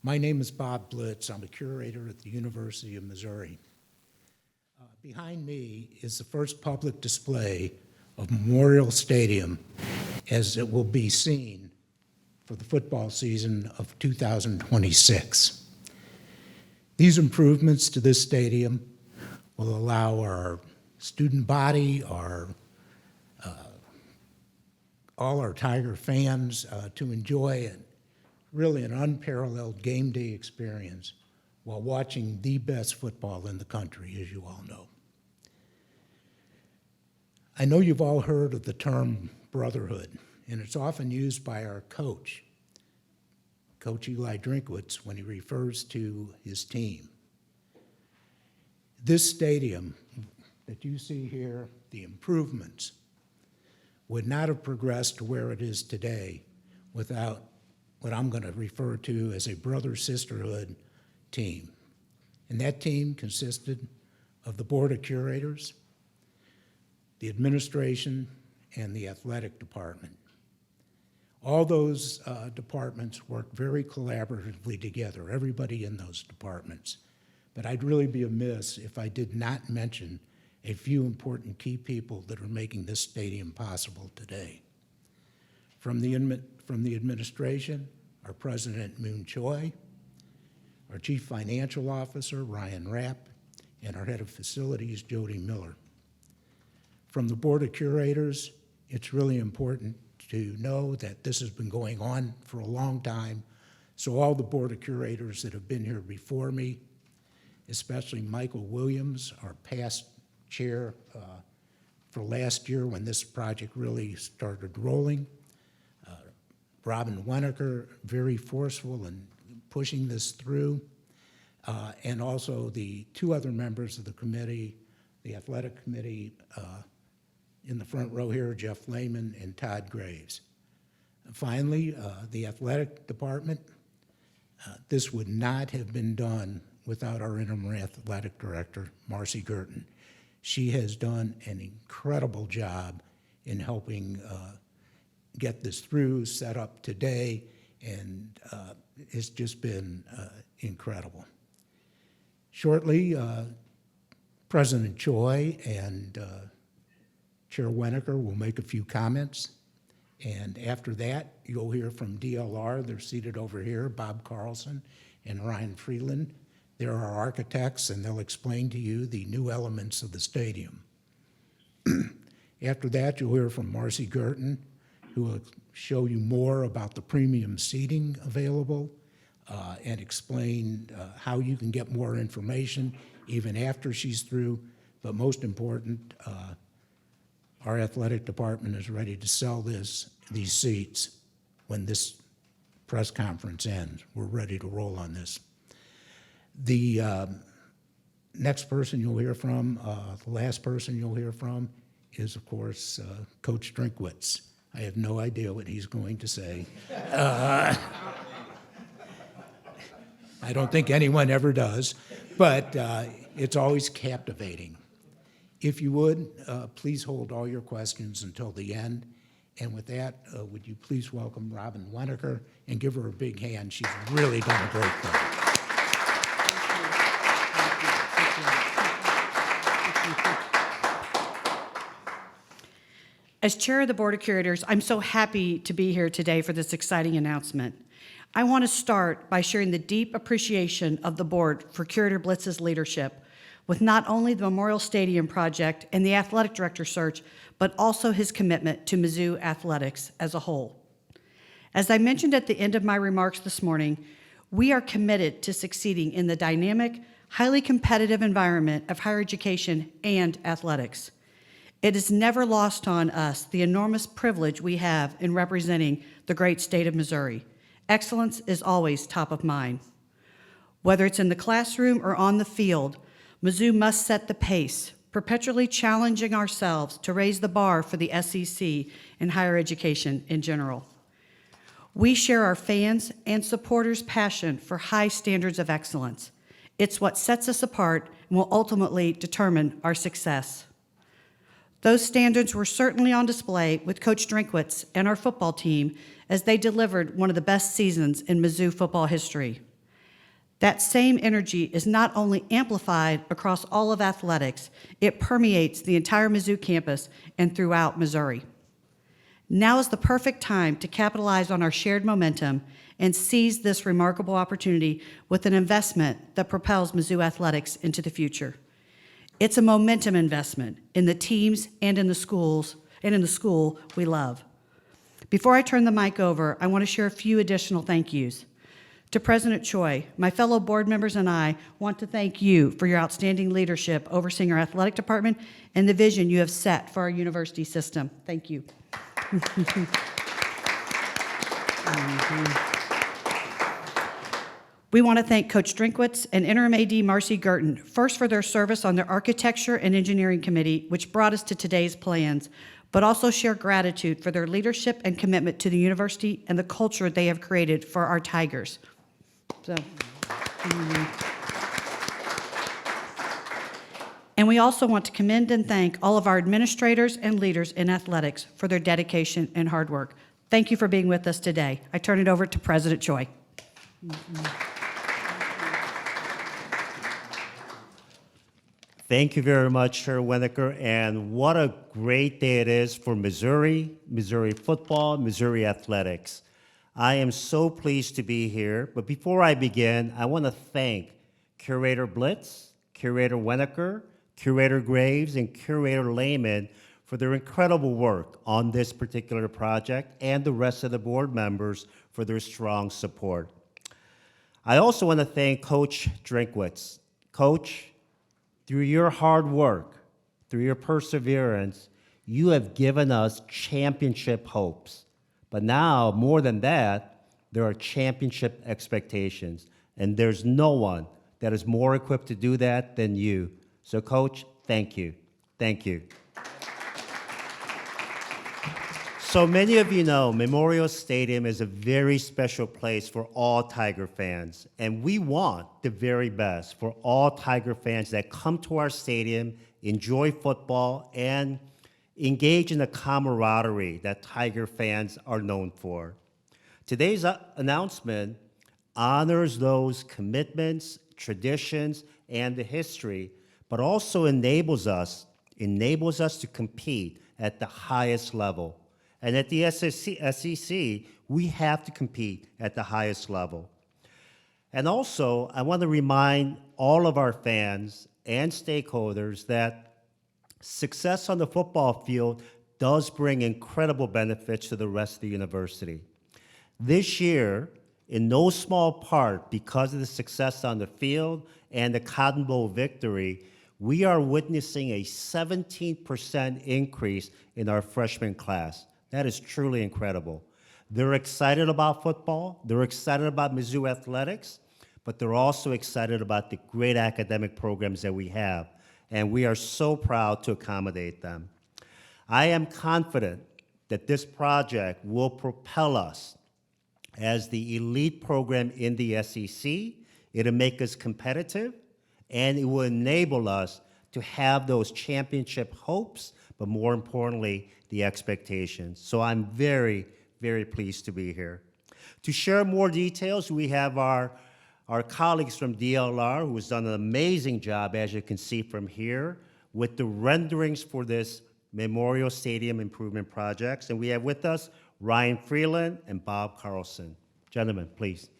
My name is Bob Blitz. I'm a curator at the University of Missouri. Behind me is the first public display of Memorial Stadium as it will be seen for the football season of 2026. These improvements to this stadium will allow our student body, all our Tiger fans to enjoy really an unparalleled game day experience while watching the best football in the country, as you all know. I know you've all heard of the term brotherhood, and it's often used by our coach, Coach Eli Drinkwitz, when he refers to his team. This stadium that you see here, the improvements, would not have progressed to where it is today without what I'm going to refer to as a brother-sisterhood team. And that team consisted of the Board of Curators, the administration, and the athletic department. All those departments work very collaboratively together, everybody in those departments. But I'd really be amiss if I did not mention a few important key people that are making this stadium possible today. From the administration, our President Moon Choi, our Chief Financial Officer Ryan Rapp, and our Head of Facilities Jody Miller. From the Board of Curators, it's really important to know that this has been going on for a long time, so all the Board of Curators that have been here before me, especially Michael Williams, our past chair for last year when this project really started rolling. Robin Winokur, very forceful in pushing this through, and also the two other members of the committee, the athletic committee in the front row here, Jeff Lehman and Todd Graves. And finally, the athletic department, this would not have been done without our interim athletic director, Marcy Girton. She has done an incredible job in helping get this through, set up today, and it's just been incredible. Shortly, President Choi and Chair Winokur will make a few comments, and after that, you'll hear from DLR. They're seated over here, Bob Carlson and Ryan Freeland. They're our architects, and they'll explain to you the new elements of the stadium. After that, you'll hear from Marcy Girton, who will show you more about the premium seating available and explain how you can get more information even after she's through. But most important, our athletic department is ready to sell these seats when this press conference ends. We're ready to roll on this. The next person you'll hear from, the last person you'll hear from is, of course, Coach Drinkwitz. I have no idea what he's going to say. I don't think anyone ever does, but it's always captivating. If you would, please hold all your questions until the end. And with that, would you please welcome Robin Winokur and give her a big hand. She's really done a great thing. As chair of the Board of Curators, I'm so happy to be here today for this exciting announcement. I want to start by sharing the deep appreciation of the board for Curator Blitz's leadership with not only the Memorial Stadium project and the athletic director search, but also his commitment to Mizzou athletics as a whole. As I mentioned at the end of my remarks this morning, we are committed to succeeding in the dynamic, highly competitive environment of higher education and athletics. It is never lost on us the enormous privilege we have in representing the great state of Missouri. Excellence is always top of mind. Whether it's in the classroom or on the field, Mizzou must set the pace, perpetually challenging ourselves to raise the bar for the SEC and higher education in general. We share our fans' and supporters' passion for high standards of excellence. It's what sets us apart and will ultimately determine our success. Those standards were certainly on display with Coach Drinkwitz and our football team as they delivered one of the best seasons in Mizzou football history. That same energy is not only amplified across all of athletics, it permeates the entire Mizzou campus and throughout Missouri. Now is the perfect time to capitalize on our shared momentum and seize this remarkable opportunity with an investment that propels Mizzou athletics into the future. It's a momentum investment in the teams and in the schools and in the school we love. Before I turn the mic over, I want to share a few additional thank yous. To President Choi, my fellow board members and I want to thank you for your outstanding leadership overseeing our athletic department and the vision you have set for our university system. Thank you. We want to thank Coach Drinkwitz and Interim AD Marcy Girton, first for their service on the Architecture and Engineering Committee, which brought us to today's plans, but also share gratitude for their leadership and commitment to the university and the culture they have created for our Tigers. And we also want to commend and thank all of our administrators and leaders in athletics for their dedication and hard work. Thank you for being with us today. I turn it over to President Choi. Thank you very much, Chair Winokur, and what a great day it is for Missouri, Missouri football, Missouri athletics. I am so pleased to be here, but before I begin, I want to thank Curator Blitz, Curator Winokur, Curator Graves, and Curator Lehman for their incredible work on this particular project, and the rest of the board members for their strong support. I also want to thank Coach Drinkwitz. Coach, through your hard work, through your perseverance, you have given us championship hopes. But now, more than that, there are championship expectations. And there's no one that is more equipped to do that than you. So, Coach, thank you. Thank you. So many of you know Memorial Stadium is a very special place for all Tiger fans, and we want the very best for all Tiger fans that come to our stadium, enjoy football, and engage in the camaraderie that Tiger fans are known for. Today's announcement honors those commitments, traditions, and the history, but also enables us to compete at the highest level. And at the SEC, we have to compete at the highest level. And also, I want to remind all of our fans and stakeholders that success on the football field does bring incredible benefits to the rest of the university. This year, in no small part because of the success on the field and the Cotton Bowl victory, we are witnessing a 17% increase in our freshman class. That is truly incredible. They're excited about football, they're excited about Mizzou athletics, but they're also excited about the great academic programs that we have, and we are so proud to accommodate them. I am confident that this project will propel us as the elite program in the SEC. It'll make us competitive, and it will enable us to have those championship hopes, but more importantly, the expectations. So I'm very, very pleased to be here. To share more details, we have our colleagues from DLR, who has done an amazing job, as you can see from here, with the renderings for this Memorial Stadium improvement projects. And we have with us Ryan Freeland and Bob Carlson. Gentlemen, please.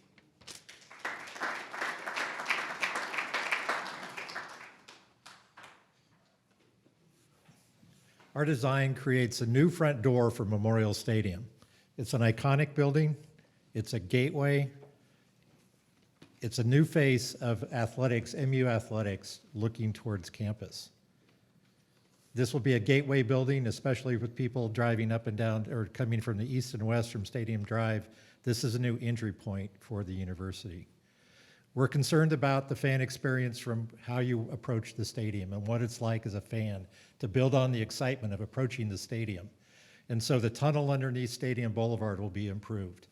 Our design creates a new front door for Memorial Stadium. It's an iconic building, it's a gateway, it's a new face of athletics, MU athletics, looking towards campus. This will be a gateway building, especially with people driving up and down or coming from the east and west from Stadium Drive. This is a new entry point for the university. We're concerned about the fan experience from how you approach the stadium and what it's like as a fan to build on the excitement of approaching the stadium. And so the tunnel underneath Stadium Boulevard will be improved.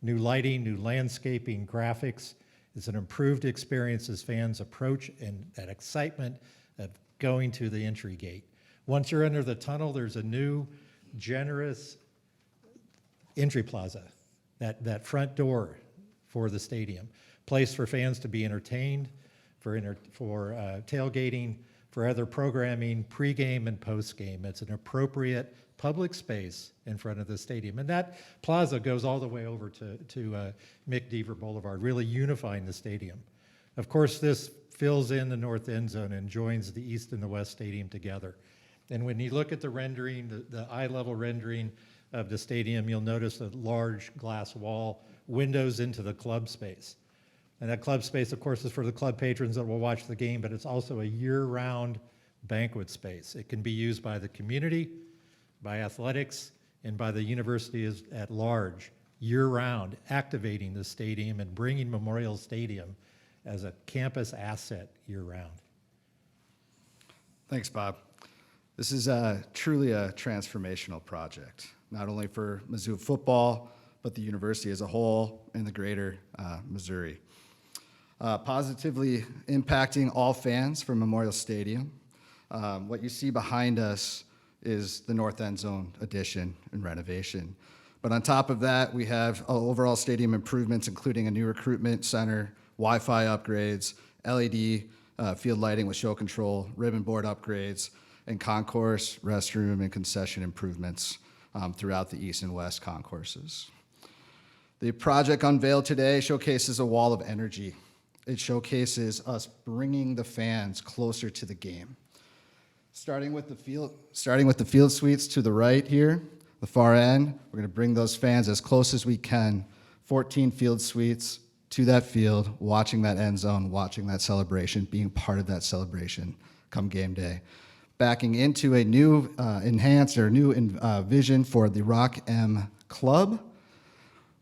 New lighting, new landscaping, graphics. It's an improved experience as fans approach and that excitement of going to the entry gate. Once you're under the tunnel, there's a new, generous entry plaza. That front door for the stadium. Place for fans to be entertained, for tailgating, for other programming, pregame and postgame. It's an appropriate public space in front of the stadium. And that plaza goes all the way over to McDeaver Boulevard, really unifying the stadium. Of course, this fills in the north end zone and joins the east and the west stadium together. And when you look at the rendering, the eye-level rendering of the stadium, you'll notice a large glass wall, windows into the club space. And that club space, of course, is for the club patrons that will watch the game, but it's also a year-round banquet space. It can be used by the community, by athletics, and by the university at large, year-round, activating the stadium and bringing Memorial Stadium as a campus asset year-round. Thanks, Bob. This is truly a transformational project, not only for Mizzou football, but the university as a whole and the greater Missouri. Positively impacting all fans from Memorial Stadium. What you see behind us is the North End Zone addition and renovation. But on top of that, we have overall stadium improvements, including a new recruitment center, Wi-Fi upgrades, LED field lighting with show control, ribbon board upgrades, and concourse, restroom, and concession improvements throughout the east and west concourses. The project unveiled today showcases a wall of energy. It showcases us bringing the fans closer to the game. Starting with the field suites to the right here, the far end, we're going to bring those fans as close as we can, 14 field suites to that field, watching that end zone, watching that celebration, being part of that celebration come game day. Backing into a new vision for the Rock M Club,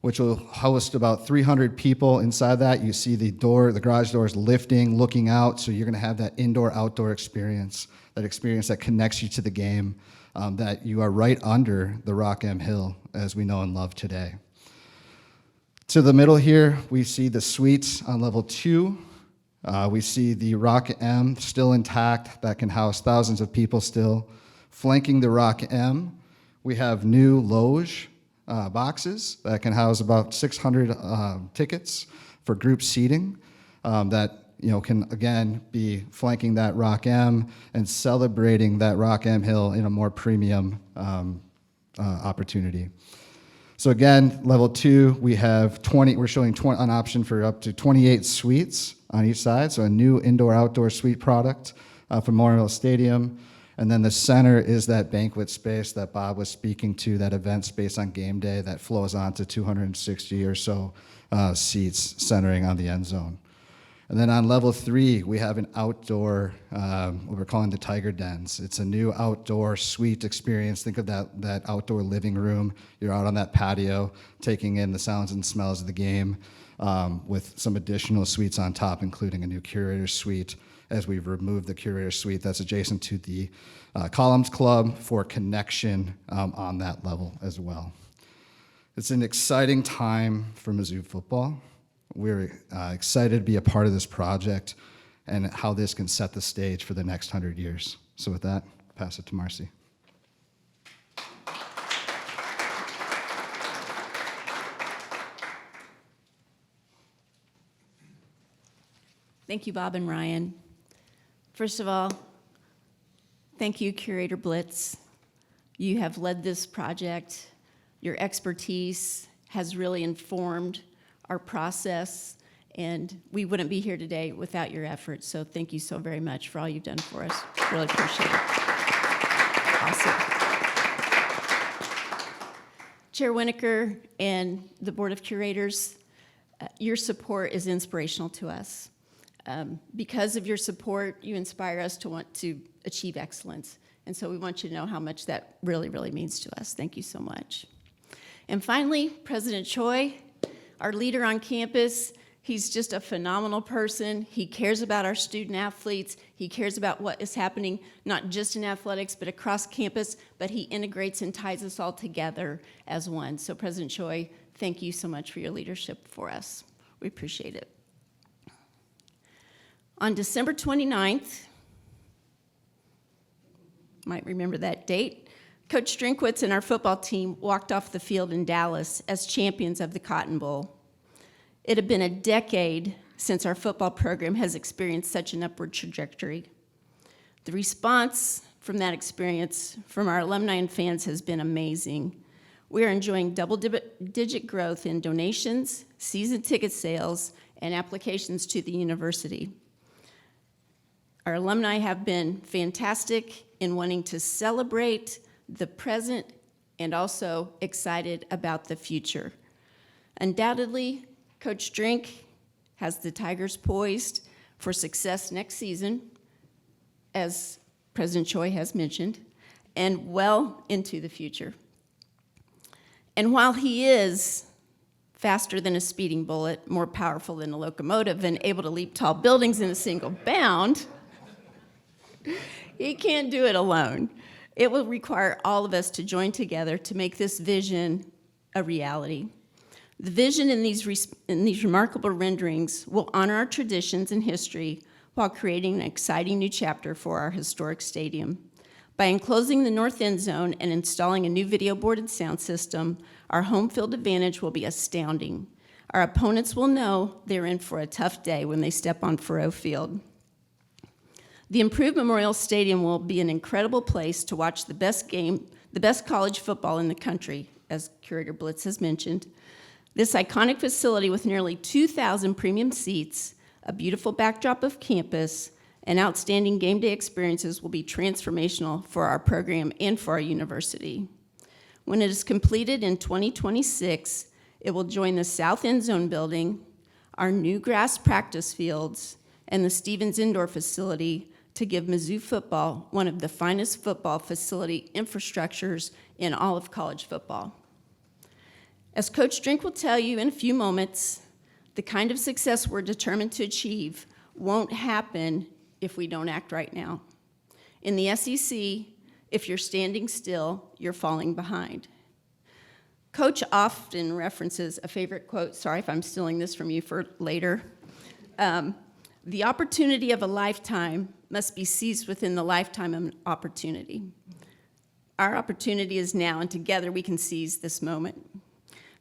which will host about 300 people inside that. You see the garage doors lifting, looking out, so you're gonna have that indoor-outdoor experience, that connects you to the game, that you are right under the Rock M Hill, as we know and love today. To the middle here, we see the suites on level 2. We see the Rock M still intact, that can house thousands of people still. Flanking the Rock M, we have new loge boxes that can house about 600 tickets for group seating that can again be flanking that Rock M and celebrating that Rock M Hill in a more premium opportunity. So again, level 2, we have 20. We're showing an option for up to 28 suites on each side. So a new indoor-outdoor suite product for Memorial Stadium. And then the center is that banquet space that Bob was speaking to, that event space on game day that flows on to 260 or so seats centering on the end zone. And then on level 3, we have an outdoor, what we're calling the Tiger Dens. It's a new outdoor suite experience. Think of that outdoor living room. You're out on that patio, taking in the sounds and smells of the game, with some additional suites on top, including a new curator suite, as we've removed the curator suite that's adjacent to the Columns Club for connection on that level as well. It's an exciting time for Mizzou football. We're excited to be a part of this project and how this can set the stage for the next 100 years. So with that, pass it to Marcy. Thank you, Bob and Ryan. First of all, thank you, Curator Blitz. You have led this project. Your expertise has really informed our process, and we wouldn't be here today without your efforts. So thank you so very much for all you've done for us. Really appreciate it. Awesome. Chair Winokur and the Board of Curators, your support is inspirational to us. Because of your support, you inspire us to want to achieve excellence. And so we want you to know how much that really, really means to us. Thank you so much. And finally, President Choi, our leader on campus. He's just a phenomenal person. He cares about our student athletes. He cares about what is happening, not just in athletics, but across campus, but he integrates and ties us all together as one. So President Choi, thank you so much for your leadership for us. We appreciate it. On December 29th, might remember that date, Coach Drinkwitz and our football team walked off the field in Dallas as champions of the Cotton Bowl. It had been a decade since our football program has experienced such an upward trajectory. The response from that experience from our alumni and fans has been amazing. We are enjoying double-digit growth in donations, season ticket sales, and applications to the university. Our alumni have been fantastic in wanting to celebrate the present and also excited about the future. Undoubtedly, Coach Drink has the Tigers poised for success next season, as President Choi has mentioned, and well into the future. And while he is faster than a speeding bullet, more powerful than a locomotive, and able to leap tall buildings in a single bound, he can't do it alone. It will require all of us to join together to make this vision a reality. The vision in these remarkable renderings will honor our traditions and history while creating an exciting new chapter for our historic stadium. By enclosing the north end zone and installing a new video board and sound system, our home field advantage will be astounding. Our opponents will know they're in for a tough day when they step on Faurot Field. The improved Memorial Stadium will be an incredible place to watch the best college football in the country, as Curator Blitz has mentioned. This iconic facility with nearly 2,000 premium seats, a beautiful backdrop of campus, and outstanding game day experiences will be transformational for our program and for our university. When it is completed in 2026, it will join the South End Zone building, our new grass practice fields, and the Stevens Indoor facility to give Mizzou football one of the finest football facility infrastructures in all of college football. As Coach Drink will tell you in a few moments, the kind of success we're determined to achieve won't happen if we don't act right now. In the SEC, if you're standing still, you're falling behind. Coach often references a favorite quote, sorry if I'm stealing this from you for later. The opportunity of a lifetime must be seized within the lifetime of an opportunity. Our opportunity is now, and together we can seize this moment.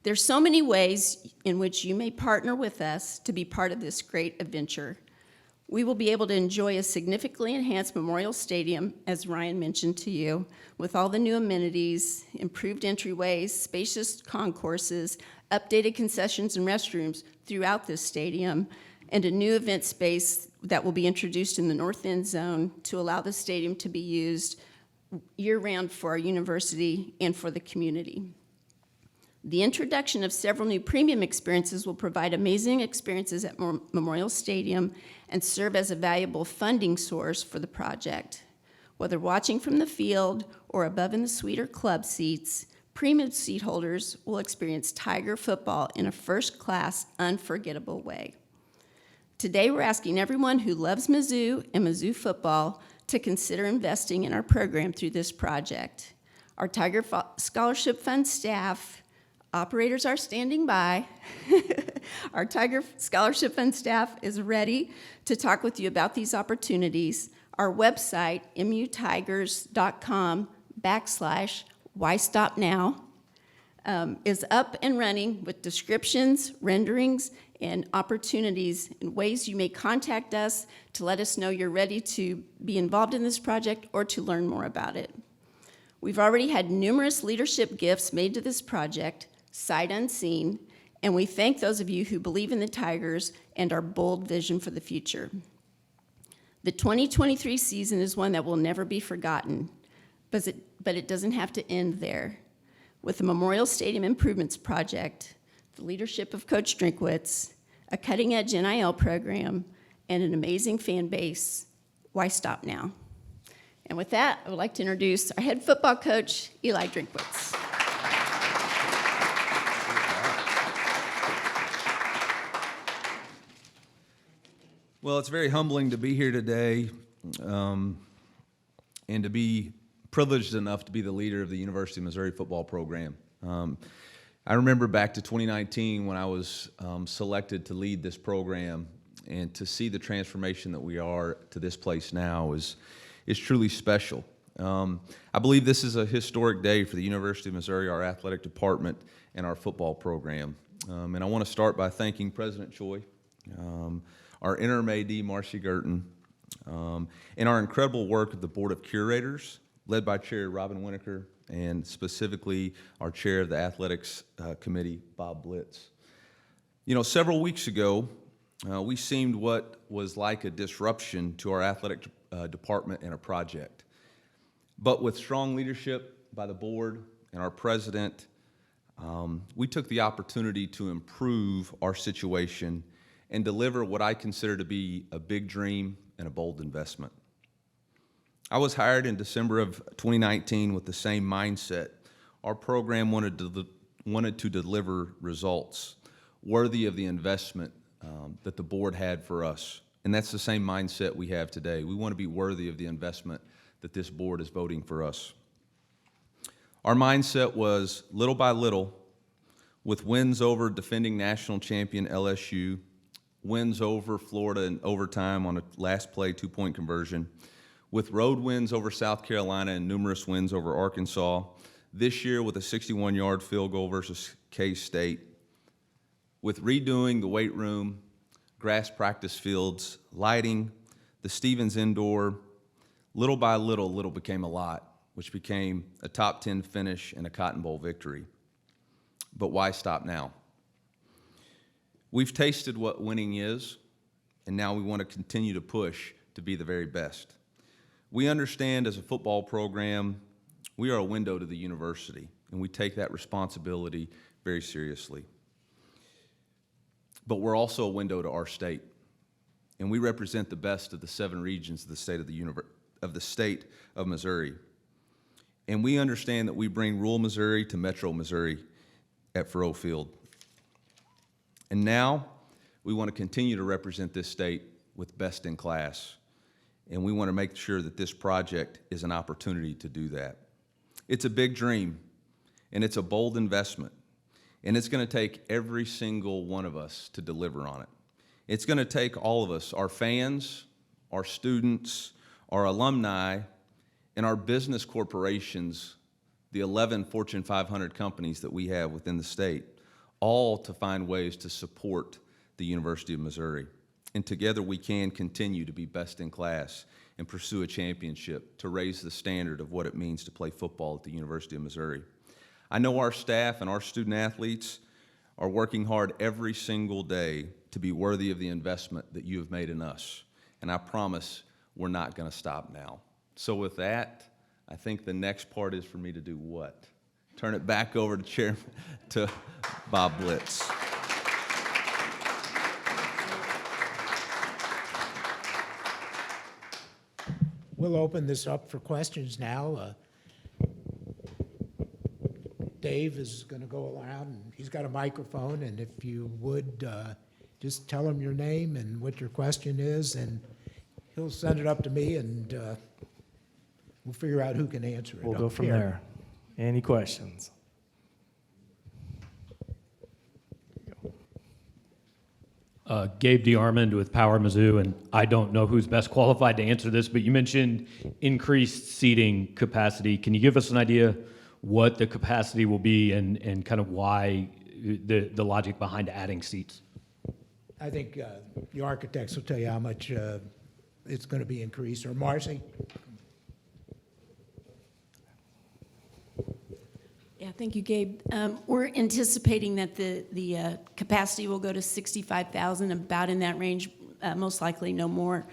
There's so many ways in which you may partner with us to be part of this great adventure. We will be able to enjoy a significantly enhanced Memorial Stadium, as Ryan mentioned to you, with all the new amenities, improved entryways, spacious concourses, updated concessions and restrooms throughout this stadium, and a new event space that will be introduced in the north end zone to allow the stadium to be used year-round for our university and for the community. The introduction of several new premium experiences will provide amazing experiences at Memorial Stadium and serve as a valuable funding source for the project. Whether watching from the field or above in the suite or club seats, premium seat holders will experience Tiger football in a first-class, unforgettable way. Today, we're asking everyone who loves Mizzou and Mizzou football to consider investing in our program through this project. Our Tiger Scholarship Fund staff, operators are standing by. Our Tiger Scholarship Fund staff is ready to talk with you about these opportunities. Our website, mutigers.com/whystopnow, is up and running with descriptions, renderings, and opportunities and ways you may contact us to let us know you're ready to be involved in this project or to learn more about it. We've already had numerous leadership gifts made to this project, sight unseen, and we thank those of you who believe in the Tigers and our bold vision for the future. The 2023 season is one that will never be forgotten, but it doesn't have to end there. With the Memorial Stadium Improvements Project, the leadership of Coach Drinkwitz, a cutting-edge NIL program, and an amazing fan base, why stop now? And with that, I would like to introduce our head football coach, Eli Drinkwitz. Well, it's very humbling to be here today and to be privileged enough to be the leader of the University of Missouri football program. I remember back to 2019 when I was selected to lead this program, and to see the transformation that we are to this place now is truly special. I believe this is a historic day for the University of Missouri, our athletic department, and our football program. And I want to start by thanking President Choi, our interim AD, Marcy Girton, and our incredible work of the Board of Curators, led by Chair Robin Winokur, and specifically our Chair of the Athletics Committee, Bob Blitz. You know, several weeks ago, we seemed what was like a disruption to our athletic department and a project. But with strong leadership by the board and our president, we took the opportunity to improve our situation and deliver what I consider to be a big dream and a bold investment. I was hired in December of 2019 with the same mindset. Our program wanted to deliver results worthy of the investment that the board had for us. And that's the same mindset we have today. We want to be worthy of the investment that this board is voting for us. Our mindset was little by little, with wins over defending national champion LSU, wins over Florida in overtime on a last play 2-point conversion, with road wins over South Carolina and numerous wins over Arkansas, this year with a 61-yard field goal versus K-State, with redoing the weight room, grass practice fields, lighting, the Stevens Indoor. Little by little, little became a lot, which became a top 10 finish and a Cotton Bowl victory. But why stop now? We've tasted what winning is, and now we want to continue to push to be the very best. We understand as a football program, we are a window to the university, and we take that responsibility very seriously. But we're also a window to our state, and we represent the best of the 7 regions of the state of Missouri. And we understand that we bring rural Missouri to metro Missouri at Faurot Field. And now we want to continue to represent this state with best in class. And we want to make sure that this project is an opportunity to do that. It's a big dream, and it's a bold investment. And it's going to take every single one of us to deliver on it. It's going to take all of us, our fans, our students, our alumni, and our business corporations, the 11 Fortune 500 companies that we have within the state, all to find ways to support the University of Missouri. And together we can continue to be best in class and pursue a championship to raise the standard of what it means to play football at the University of Missouri. I know our staff and our student athletes are working hard every single day to be worthy of the investment that you have made in us. And I promise we're not going to stop now. So with that, I think the next part is for me to do what? Turn it back over to Bob Blitz. We'll open this up for questions now. Dave is going to go around, and he's got a microphone, and if you would, just tell him your name and what your question is, and he'll send it up to me, and we'll figure out who can answer it. We'll go from there. Any questions? Gabe DeArmond with Power Mizzou, and I don't know who's best qualified to answer this, but you mentioned increased seating capacity. Can you give us an idea what the capacity will be and kind of why the logic behind adding seats? I think the architects will tell you how much it's going to be increased. Or Marcy? Yeah, thank you, Gabe. We're anticipating that the capacity will go to 65,000, about in that range, most likely no more.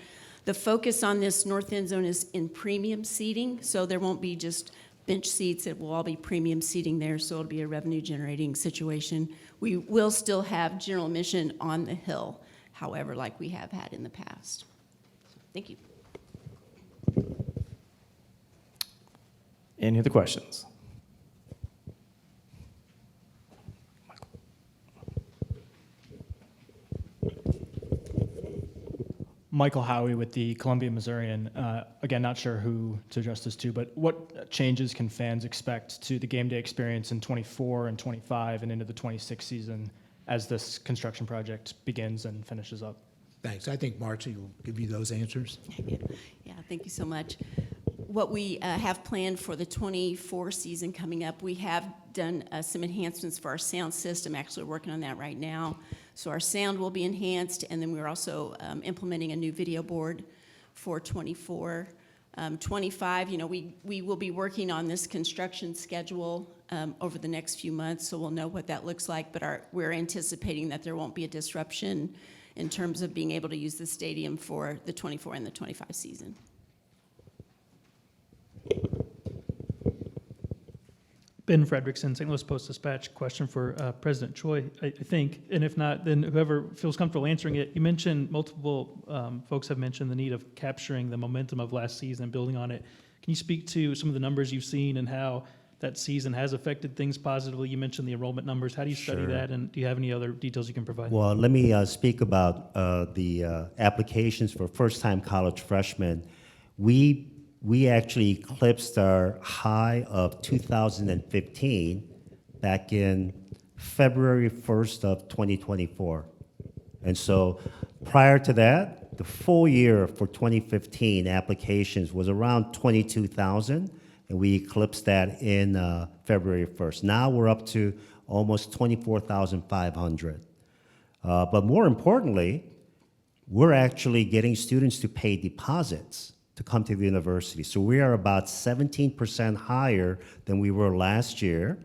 The focus on this north end zone is in premium seating, so there won't be just bench seats. It will all be premium seating there, so it'll be a revenue-generating situation. We will still have general admission on the hill, however, like we have had in the past. Thank you. Any other questions? Michael Howie with the Columbia Missourian. Again, not sure who to address this to, but what changes can fans expect to the game day experience in 24 and 25 and into the 26 season as this construction project begins and finishes up? Thanks. I think Marcy will give you those answers. Yeah, thank you so much. what we have planned for the 24 season coming up, we have done some enhancements for our sound system, actually working on that right now. So our sound will be enhanced, and then we're also implementing a new video board for 24. 25, we will be working on this construction schedule over the next few months, so we'll know what that looks like, but we're anticipating that there won't be a disruption in terms of being able to use the stadium for the 24 and the 25 season. Ben Frederickson, St. Louis Post-Dispatch. Question for President Choi, I think, and if not, then whoever feels comfortable answering it. You mentioned, multiple folks have mentioned the need of capturing the momentum of last season and building on it. Can you speak to some of the numbers you've seen and how that season has affected things positively? You mentioned the enrollment numbers. How do you study that, and do you have any other details you can provide? Well, let me speak about the applications for first-time college freshmen. We actually eclipsed our high of 2015 back in February 1st of 2024. And so prior to that, the full year for 2015 applications was around 22,000, and we eclipsed that in February 1st. Now we're up to almost 24,500. But more importantly, we're actually getting students to pay deposits to come to the university. So we are about 17% higher than we were last year.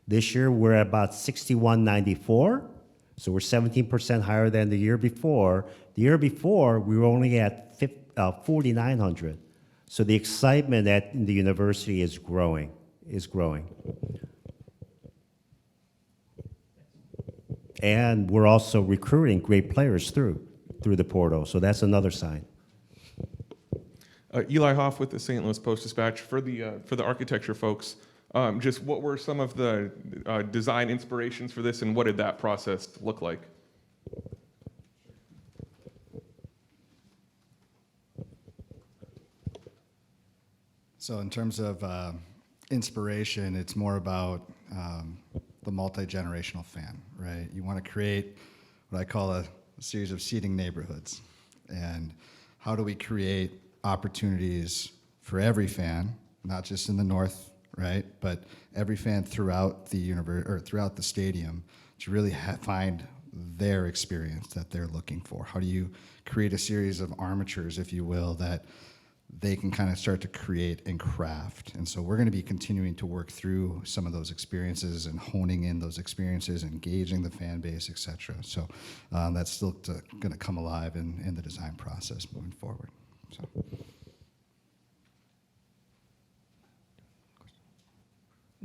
This year we're at about 6194, so we're 17% higher than the year before. The year before we were only at 4,900. So the excitement in the university is growing, And we're also recruiting great players through the portal, so that's another sign. Eli Hoff with the St. Louis Post-Dispatch. For the architecture folks, just what were some of the design inspirations for this, and what did that process look like? So in terms of inspiration, it's more about the multi-generational fan, right? You want to create what I call a series of seeding neighborhoods. And how do we create opportunities for every fan, not just in the north, right, but every fan throughout the universe or throughout the stadium to really find their experience that they're looking for? How do you create a series of armatures, if you will, that they can kind of start to create and craft? And so we're going to be continuing to work through some of those experiences and honing in those experiences, engaging the fan base, et cetera. So that's still going to come alive in the design process moving forward. So.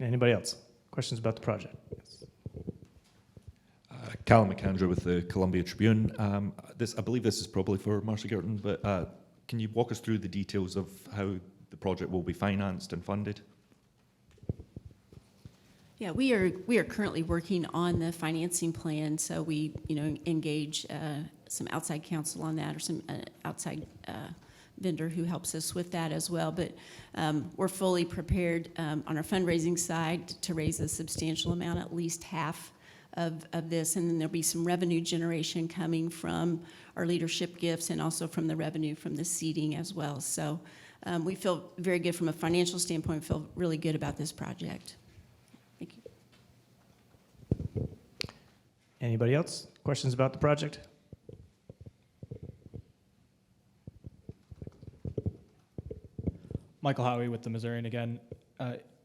Anybody else? Questions about the project? Yes. Callum McAndrew with the Columbia Tribune. I believe this is probably for Marcia Girton, but can you walk us through the details of how the project will be financed and funded? Yeah, we are currently working on the financing plan, so we engage some outside counsel on that, or some outside vendor who helps us with that as well. But we're fully prepared on our fundraising side to raise a substantial amount, at least half of this, and then there'll be some revenue generation coming from our leadership gifts and also from the revenue from the seating as well. So we feel very good from a financial standpoint. We feel really good about this project. Thank you. Anybody else? Questions about the project? Michael Howie with the Missourian again.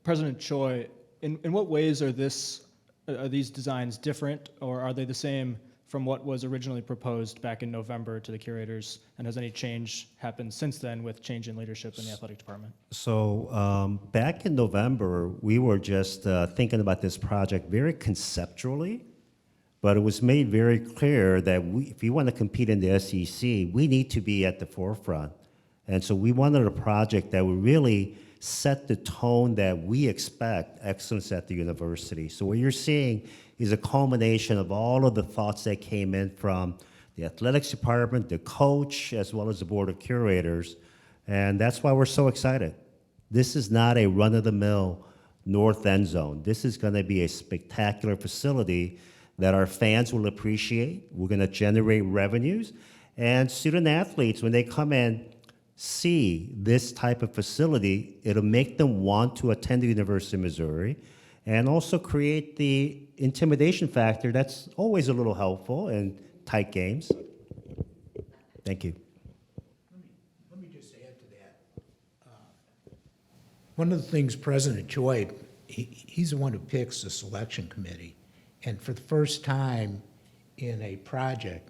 President Choi, in what ways are these designs different, or are they the same from what was originally proposed back in November to the curators? And has any change happened since then with change in leadership in the athletic department? So back in November, we were just thinking about this project very conceptually, but it was made very clear that if we want to compete in the SEC, we need to be at the forefront. And so we wanted a project that would really set the tone that we expect excellence at the university. So what you're seeing is a culmination of all of the thoughts that came in from the athletics department, the coach, as well as the board of curators. And that's why we're so excited. This is not a run-of-the-mill north end zone. This is going to be a spectacular facility that our fans will appreciate. We're going to generate revenues. And student athletes, when they come in, see this type of facility, it'll make them want to attend the University of Missouri and also create the intimidation factor that's always a little helpful in tight games. Thank you. Let me just add to that. One of the things President Choi, he's the one who picks the selection committee. And for the first time in a project,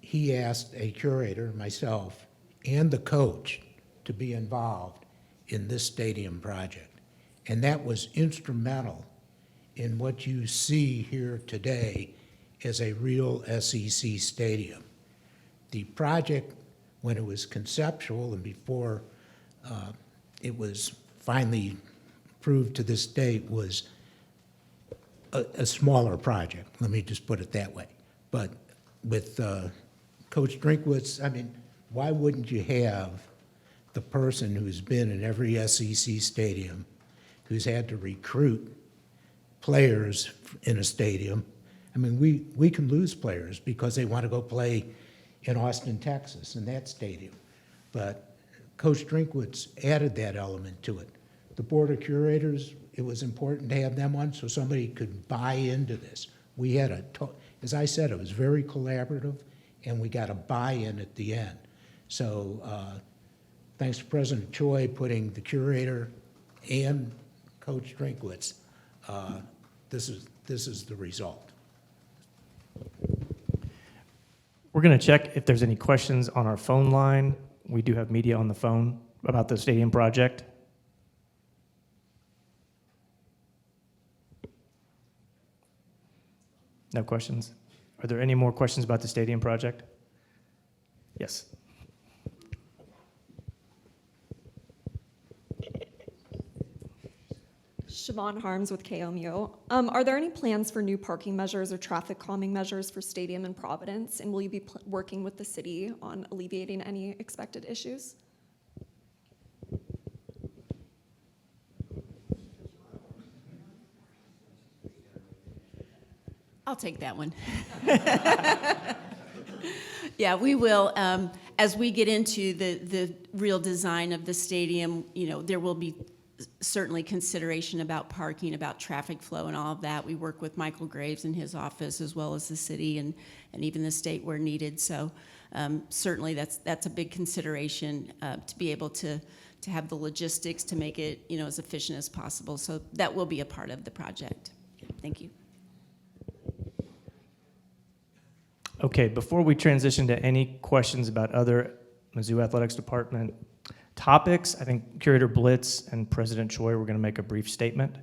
he asked a curator, myself, and the coach to be involved in this stadium project. And that was instrumental in what you see here today as a real SEC stadium. The project, when it was conceptual and before it was finally approved to this date, was a smaller project. Let me just put it that way. But with Coach Drinkwitz, I mean, why wouldn't you have the person who's been in every SEC stadium, who's had to recruit players in a stadium? I mean, we can lose players because they want to go play in Austin, Texas, in that stadium. But Coach Drinkwitz added that element to it. The Board of Curators, it was important to have them on so somebody could buy into this. We had as I said, it was very collaborative, and we got a buy-in at the end. So thanks to President Choi putting the curator and Coach Drinkwitz, this is the result. We're going to check if there's any questions on our phone line. We do have media on the phone about the stadium project. No questions? Are there any more questions about the stadium project? Yes. Siobhan Harms with KOMU. Are there any plans for new parking measures or traffic calming measures for Stadium in Providence? And will you be working with the city on alleviating any expected issues? I'll take that one. Yeah, we will. As we get into the real design of the stadium, there will be certainly consideration about parking, about traffic flow and all of that. We work with Michael Graves in his office as well as the city and even the state where needed. So certainly that's a big consideration to be able to have the logistics to make it as efficient as possible. So that will be a part of the project. Thank you. Okay, before we transition to any questions about other Mizzou Athletics Department topics, I think Curator Blitz and President Choi were going to make a brief statement.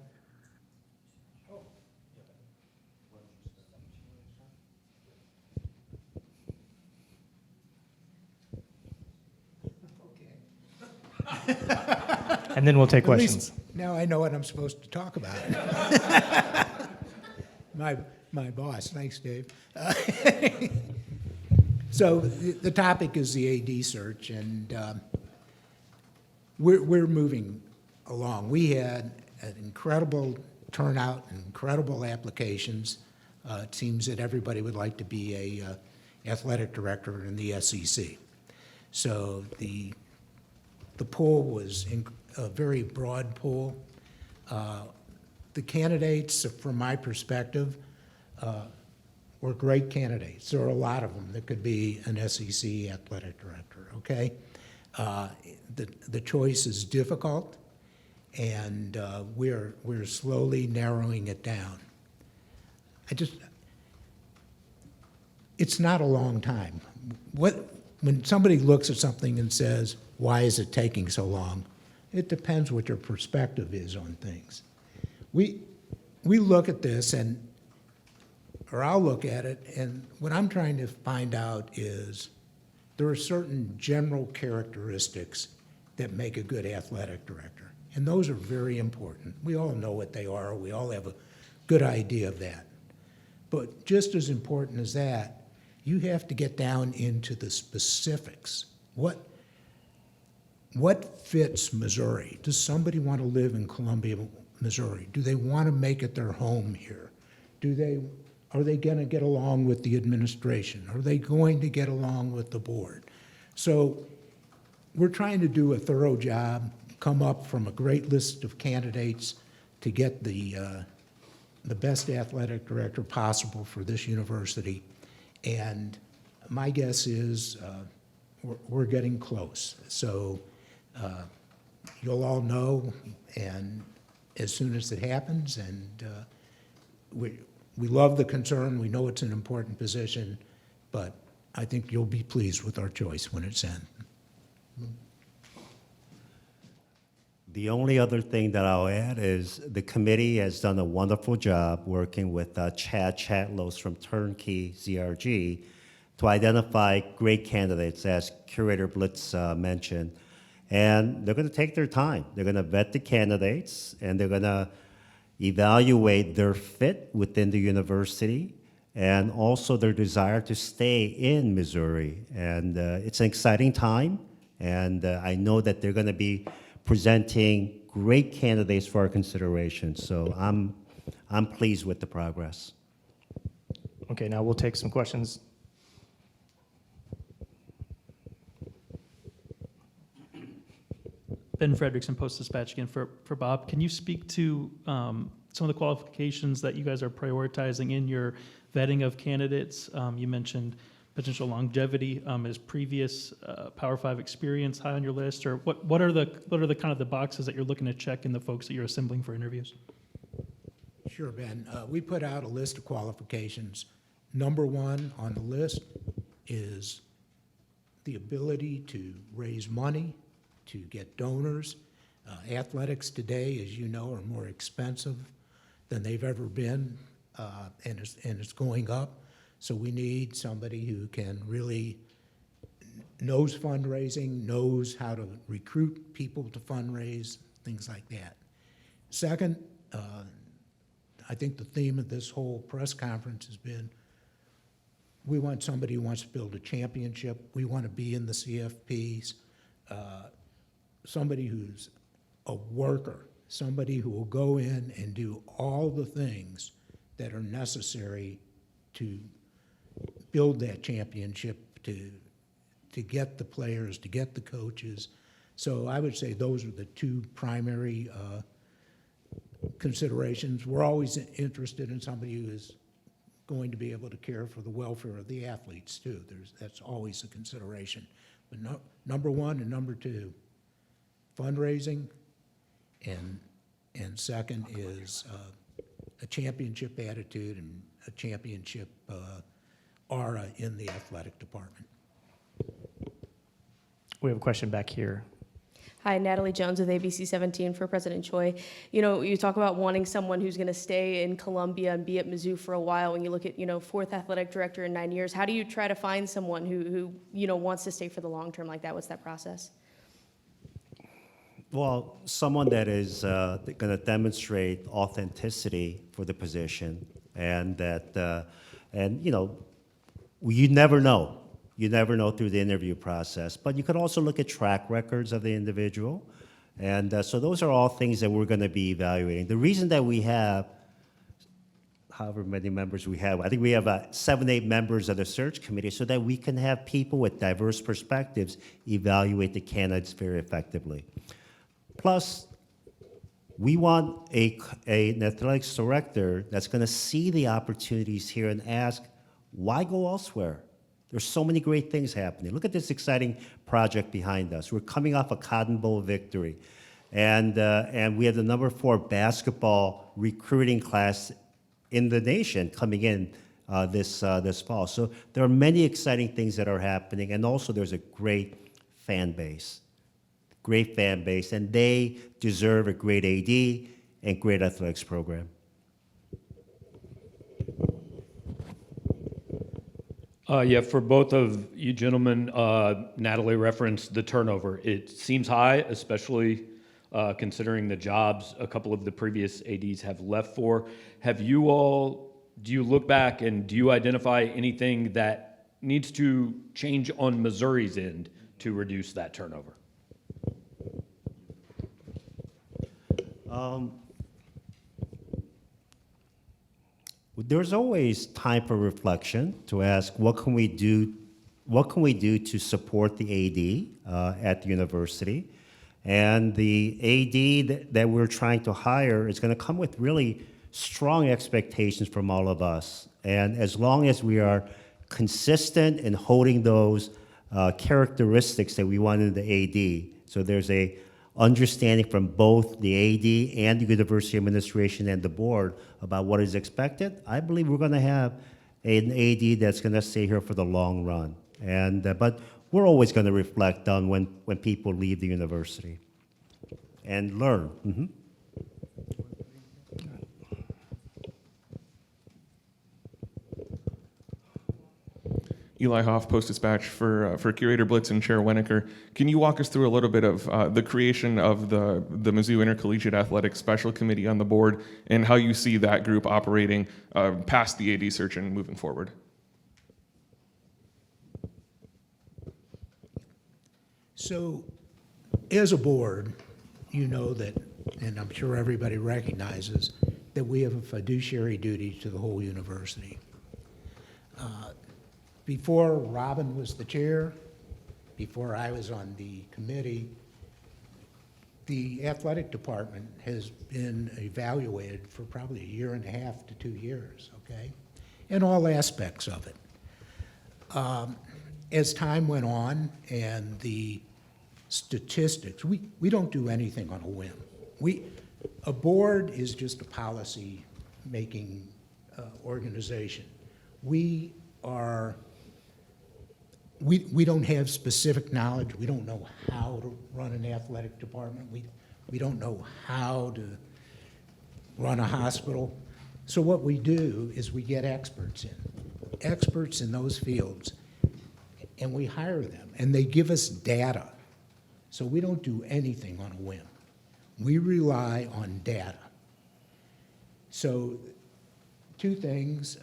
And then we'll take At least questions. now I know what I'm supposed to talk about. My boss, thanks, Dave. So the topic is the AD search, and we're moving along. We had an incredible turnout and incredible applications. It seems that everybody would like to be a athletic director in the SEC. So the pool was a very broad pool. The candidates, from my perspective, were great candidates. There are a lot of them that could be an SEC athletic director, okay? The choice is difficult, and we're slowly narrowing it down. It's not a long time. When somebody looks at something and says, why is it taking so long? It depends what your perspective is on things. We look at this, or I'll look at it, and what I'm trying to find out is there are certain general characteristics that make a good athletic director, and those are very important. We all know what they are. We all have a good idea of that. But just as important as that, you have to get down into the specifics. What fits Missouri? Does somebody want to live in Columbia, Missouri? Do they want to make it their home here? Are they going to get along with the administration? Are they going to get along with the board? So we're trying to do a thorough job, come up from a great list of candidates to get the best athletic director possible for this university. And my guess is we're getting close. So you'll all know, and as soon as it happens, and we love the concern. We know it's an important position, but I think you'll be pleased with our choice when it's in. The only other thing that I'll add is the committee has done a wonderful job working with Chad Chatlos from Turnkey ZRG to identify great candidates, as Curator Blitz mentioned. And they're going to take their time. They're going to vet the candidates, and they're going to evaluate their fit within the university and also their desire to stay in Missouri. And it's an exciting time, and I know that they're going to be presenting great candidates for our consideration. So I'm pleased with the progress. Okay, now we'll take some questions. Ben Frederickson, Post-Dispatch again for Bob. Can you speak to some of the qualifications that you guys are prioritizing in your vetting of candidates? You mentioned potential longevity. Is previous Power 5 experience high on your list, or what are the kind of the boxes that you're looking to check in the folks that you're assembling for interviews? Sure, Ben. We put out a list of qualifications. Number one on the list is the ability to raise money, to get donors. Athletics today, as you know, are more expensive than they've ever been, and it's going up. So we need somebody who can really knows fundraising, knows how to recruit people to fundraise, things like that. Second, I think the theme of this whole press conference has been, we want somebody who wants to build a championship. We want to be in the CFPs. Somebody who's a worker, somebody who will go in and do all the things that are necessary to build that championship, to get the players, to get the coaches. So I would say those are the two primary considerations. We're always interested in somebody who is going to be able to care for the welfare of the athletes too. That's always a consideration. But number one and number two, fundraising, and second is a championship attitude and a championship aura in the athletic department. We have a question back here. Hi, Natalie Jones with ABC 17 for President Choi. You know, you talk about wanting someone who's going to stay in Columbia and be at Mizzou for a while. When you look at, fourth athletic director in 9 years, how do you try to find someone who wants to stay for the long term like that? What's that process? Well, someone that is going to demonstrate authenticity for the position, and that, you never know. You never know through the interview process, but you could also look at track records of the individual. And so those are all things that we're going to be evaluating. The reason that we have, however many members we have, I think we have 7, 8 members of the search committee, so that we can have people with diverse perspectives evaluate the candidates very effectively. Plus, we want an athletics director that's going to see the opportunities here and ask, why go elsewhere? There's so many great things happening. Look at this exciting project behind us. We're coming off a Cotton Bowl victory, and we have the number 4 basketball recruiting class in the nation coming in this fall. So there are many exciting things that are happening, and also there's a great fan base, and they deserve a great AD and great athletics program. For both of you gentlemen, Natalie referenced the turnover. It seems high, especially considering the jobs a couple of the previous ADs have left for. Do you look back and do you identify anything that needs to change on Missouri's end to reduce that turnover? There's always time for reflection to ask, what can we do what can we do to support the AD at the university? And the AD that we're trying to hire is going to come with really strong expectations from all of us. And as long as we are consistent in holding those characteristics that we want in the AD, so there's a understanding from both the AD and the university administration and the board about what is expected, I believe we're going to have an AD that's going to stay here for the long run. And but we're always going to reflect on when people leave the university and learn. Mhm. Eli Hoff, Post-Dispatch for Curator Blitz and Chair Weniker. Can you walk us through a little bit of the creation of the Mizzou Intercollegiate Athletics Special Committee on the board and how you see that group operating past the AD search and moving forward? So, as a board, you know that, and I'm sure everybody recognizes, that we have a fiduciary duty to the whole university. Before Robin was the chair, before I was on the committee, the athletic department has been evaluated for probably 1.5 to 2 years, okay? In all aspects of it. As time went on and the statistics, we don't do anything on a whim. A board is just a policy-making organization. We don't have specific knowledge. We don't know how to run an athletic department. We don't know how to run a hospital. So what we do is we get experts in those fields, and we hire them, and they give us data. So we don't do anything on a whim. We rely on data. So 2 things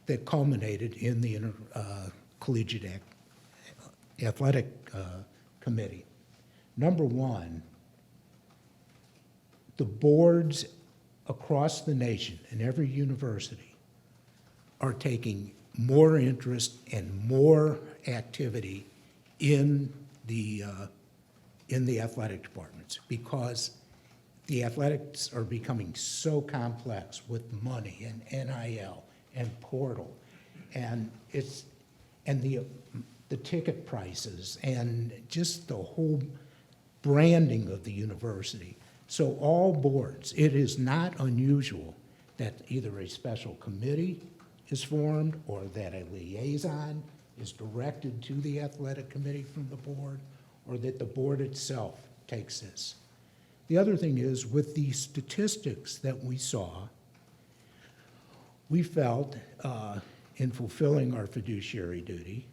that culminated in the Intercollegiate Athletic Committee. Number 1, the boards across the nation in every university are taking more interest and more activity in the athletic departments because the athletics are becoming so complex with money and NIL and portal, and the ticket prices and just the whole branding of the university. So all boards, it is not unusual that either a special committee is formed or that a liaison is directed to the athletic committee from the board, or that the board itself takes this. The other thing is, with the statistics that we saw, we felt in fulfilling our fiduciary duty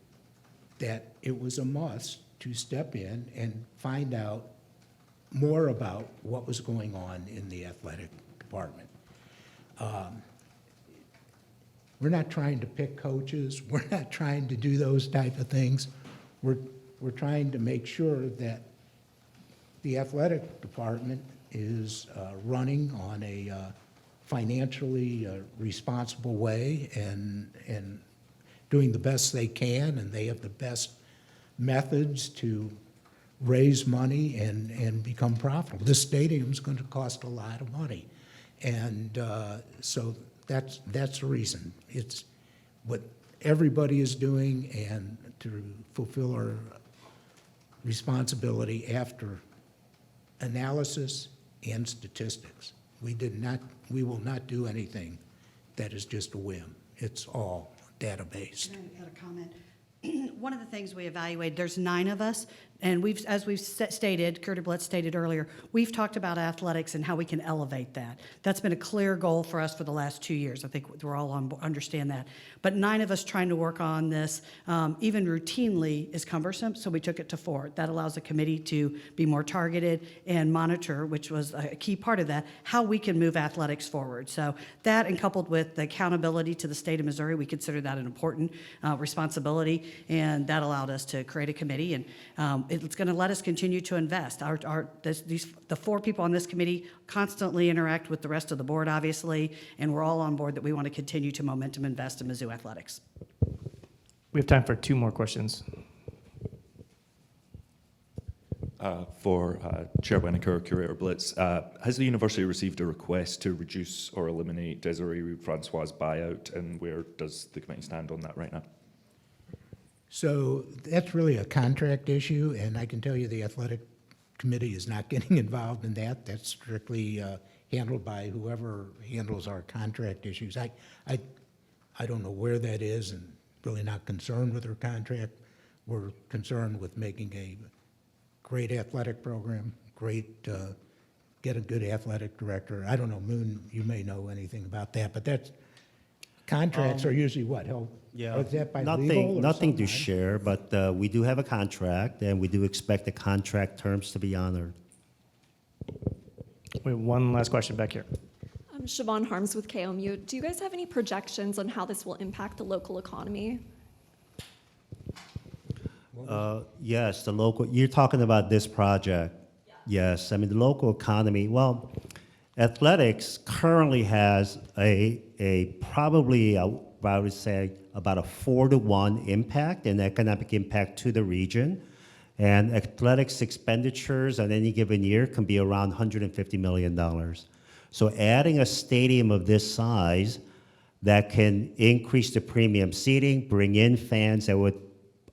that it was a must to step in and find out more about what was going on in the athletic department. We're not trying to pick coaches. We're not trying to do those type of things. We're trying to make sure that the athletic department is running on a financially responsible way and doing the best they can, and they have the best methods to raise money and become profitable. This stadium's going to cost a lot of money, and so that's the reason. It's what everybody is doing, and to fulfill our responsibility after analysis and statistics. We will not do anything that is just a whim. It's all data-based. Can I add a comment? One of the things we evaluated, there's 9 of us, and as we've stated, Curator Blitz stated earlier, we've talked about athletics and how we can elevate that. That's been a clear goal for us for the last 2 years. I think we're all understand that. But 9 of us trying to work on this, even routinely, is cumbersome, so we took it to 4. That allows the committee to be more targeted and monitor, which was a key part of that, how we can move athletics forward. So that, and coupled with the accountability to the state of Missouri, we consider that an important responsibility, and that allowed us to create a committee, and it's going to let us continue to invest. The 4 people on this committee constantly interact with the rest of the board, obviously, and we're all on board that we want to continue to momentum invest in Mizzou athletics. We have time for 2 more questions. For Chair Winokur, Curator Blitz, has the university received a request to reduce or eliminate Desiree Francois' buyout, and where does the committee stand on that right now? So that's really a contract issue, and I can tell you the athletic committee is not getting involved in that. That's strictly handled by whoever handles our contract issues. I don't know where that is, and really not concerned with our contract. We're concerned with making a great athletic program, get a good athletic director. I don't know, Moon, you may know anything about that, but that's, contracts are usually what, held? Yeah, Is that by legal or nothing to something? share, but we do have a contract, and we do expect the contract terms to be honored. We have 1 last question back here. I'm Siobhan Harms with KOMU. Do you guys have any projections on how this will impact the local economy? Yes, the local, you're talking about this project? Yes, I mean, the local economy, well, athletics currently has probably, I would say, about a 4-to-1 impact, an economic impact to the region. And athletics expenditures on any given year can be around $150 million. So adding a stadium of this size that can increase the premium seating, bring in fans that would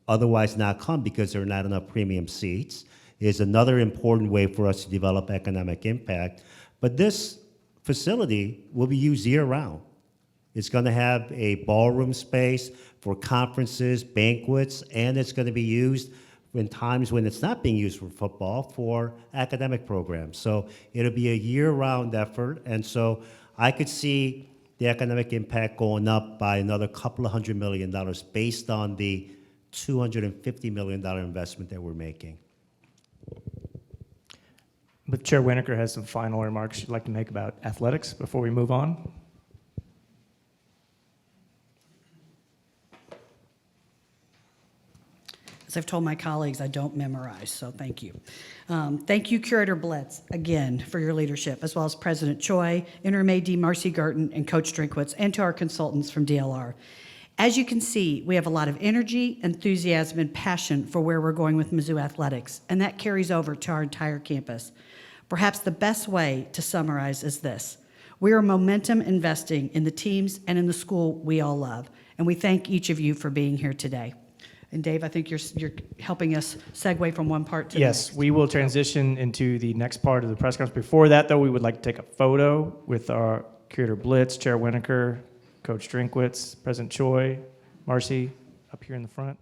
otherwise not come because there are not enough premium seats, is another important way for us to develop economic impact. But this facility will be used year-round. It's going to have a ballroom space for conferences, banquets, and it's going to be used in times when it's not being used for football for academic programs. So it'll be a year-round effort, and so I could see the economic impact going up by another couple of $100 million based on the $250 million investment that we're making. But Chair Winokur has some final remarks she'd like to make about athletics before we move on. As I've told my colleagues, I don't memorize, so thank you. Thank you, Curator Blitz, again, for your leadership, as well as President Choi, Interim AD Marcy Garten, and Coach Drinkwitz, and to our consultants from DLR. As you can see, we have a lot of energy, enthusiasm, and passion for where we're going with Mizzou athletics, and that carries over to our entire campus. Perhaps the best way to summarize is this: we are momentum investing in the teams and in the school we all love, and we thank each of you for being here today. And Dave, I think you're helping us segue from one part to the next. Yes, we will transition into the next part of the press conference. Before that, though, we would like to take a photo with our Curator Blitz, Chair Winokur, Coach Drinkwitz, President Choi, Marcy, up here in the front.